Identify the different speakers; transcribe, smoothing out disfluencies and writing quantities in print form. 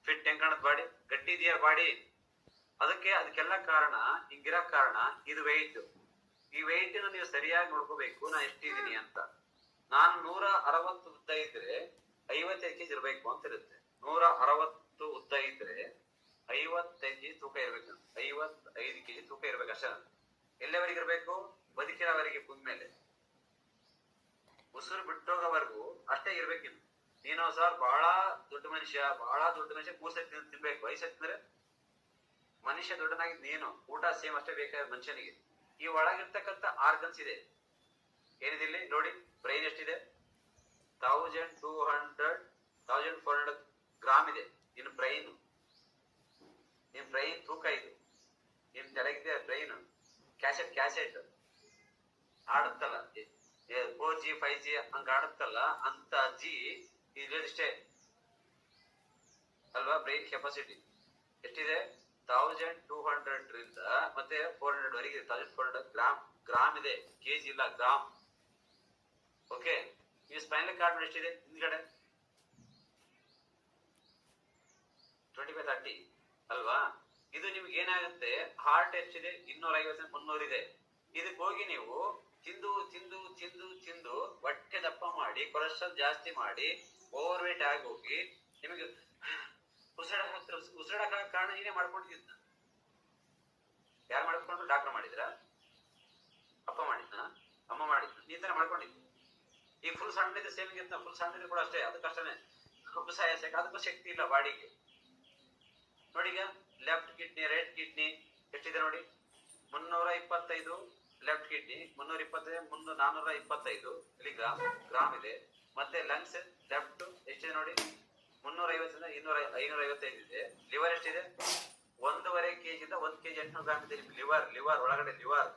Speaker 1: Fit ಹೆಂಗ್ ಕಾಣತ್ body, ಗಟ್ಟಿ ಇದೆಯಾ ಬಾಡಿ. ಅದಕ್ಕೆಲ್ಲ ಕಾರಣ, ಹಿಂಗಿರೋ ಕಾರಣ ಇದು ವೆಯ್ಟ್. ಈ ವೆಯ್ಟ್ ನೀವು ಸರಿಯಾಗಿ ನೋಡ್ಕೋಬೇಕು, ನಾ ಎಷ್ಟಿದೀನಿ ಅಂತ. ನಾನು 160 ಉದ್ದ ಇದ್ರೆ 55 kg ಇರ್ಬೇಕು ಅಂತ ಇರುತ್ತೆ. 160 ಉದ್ದ ಇದ್ರೆ 55 kg ತೂಕ ಇರ್ಬೇಕು. 55 kg ತೂಕ ಇರ್ಬೇಕು ಅಷ್ಟೇ. ಎಲ್ಲವರೆಗೆ ಇರ್ಬೇಕು? ಬದುಕಿರೋವರೆಗೆ, ಕುಂದ್ಮೇಲೆ ಉಸಿರು ಬಿಟ್ಟೋಗೋವರೆಗೂ ಅಷ್ಟೇ ಇರ್ಬೇಕಿನ್ನು. ನೀನು ಸರ್ ಬಹಳ ದೊಡ್ಡ ಮನುಷ್ಯ ಕೂಸತ್ತಿ ತಿನ್ಬೇಕು. ವಯಸ್ಸತ್ತಿದ್ರೆ ಮನುಷ್ಯ ದೊಡ್ಡನಾಗಿದ್ ನೀನು, ಊಟ ಸೇಮ್ ಅಷ್ಟೇ ಬೇಕಾದ ಮನುಷ್ಯನಿಗೆ. ಈ ಒಳಗಿರ್ತಕ್ಕಂಥ ಆರ್ಗನ್ಸ್ ಇದೆ, ಏನಿದಿಲ್ಲಿ ನೋಡಿ. ಬ್ರೈನ್ ಎಷ್ಟಿದೆ? 1200-1400 ಗ್ರಾಮ್ ಇದೆ ನಿನ್ ಬ್ರೈನ್. ನಿನ್ ಬ್ರೈನ್ ತೂಕ ಇದು. ನಿನ್ ತೆಳಗಿದೆ ಬ್ರೈನ್. ಕ್ಯಾಸೆಟ್ ಆಡುತ್ತಲ್ಲ, 4G 5G ಹಂಗ ಆಡುತ್ತಲ್ಲ, ಅಂತ ಜಿ ಇಷ್ಟೇ ಅಲ್ವಾ? ಬ್ರೈನ್ ಕೆಪಾಸಿಟಿ ಎಷ್ಟಿದೆ? 1200 ಮತ್ತೆ 400 ವರೆಗೆ 1400 ಗ್ರಾಮ್ ಇದೆ. ಕೆಜಿ ಇಲ್ಲ, ಗ್ರಾಮ್. ಓಕೆ. ಈ ಸ್ಪೈನಲ್ ಕಾರ್ಡ್ ಎಷ್ಟಿದೆ ಹಿಂದ್ಗಡೆ? 25-30 ಅಲ್ವಾ? ಇದು ನಿಮ್ಗೆ ಏನಾಗುತ್ತೆ? ಹಾರ್ಟ್ ಎಷ್ಟಿದೆ? 250-300 ಇದೆ. ಇದಕ್ಕೆ ಹೋಗಿ ನೀವು ತಿಂದು ತಿಂದು ತಿಂದು ತಿಂದು ಹೊಟ್ಟೆ ದಪ್ಪ ಮಾಡಿ, ಕೊಲೆಸ್ಟ್ರಾಲ್ ಜಾಸ್ತಿ ಮಾಡಿ, ಓವರ್ ವೇಟ್ ಆಗಿ ಹೋಗಿ ನಿಮಗೆ ಉಸಿರಾಡಕ ಕಾರಣ ನೀನೇ ಮಾಡ್ಕೊಂಡಿದ್ದ. ಯಾರು ಮಾಡ್ಕೊಂಡು? ಡಾಕ್ಟರ್ ಮಾಡಿದ್ರ? ಅಪ್ಪ ಮಾಡಿದ್ನ? ಅಮ್ಮ ಮಾಡಿದ್ನ? ನೀ ತರ ಮಾಡ್ಕೊಂಡಿದ್ದ. ಈ ಫುಲ್ ಸಣ್ಣ ಸೇವಿಂಗ್ ಇರ್ತ, ಫುಲ್ ಸಣ್ಣ ಕೂಡ ಅಷ್ಟೇ. ಅದಕ್ಕಷ್ಟೇ ಸಾಯಸಕ್ಕೆ ಅದಕ್ಕೂ ಶಕ್ತಿ ಇಲ್ಲ ಬಾಡಿಗೆ. ನೋಡಿ ಈಗ ಲೆಫ್ಟ್ ಕಿಡ್ನಿ, ರೈಟ್ ಕಿಡ್ನಿ ಎಷ್ಟಿದೆ ನೋಡಿ? 325 ಲೆಫ್ಟ್ ಕಿಡ್ನಿ, 425 ಗ್ರಾಮ್ ಇದೆ. ಮತ್ತೆ ಲಂಗ್ಸ್ ಲೆಫ್ಟ್ ಎಷ್ಟಿದೆ ನೋಡಿ? 350-555 ಇದೆ. ಲಿವರ್ ಎಷ್ಟಿದೆ? 1.5 kg 1 kg 800 ಗ್ರಾಮ್ ಇದೆ. ಲಿವರ್ ಒಳಗಡೆ ಲಿವರ್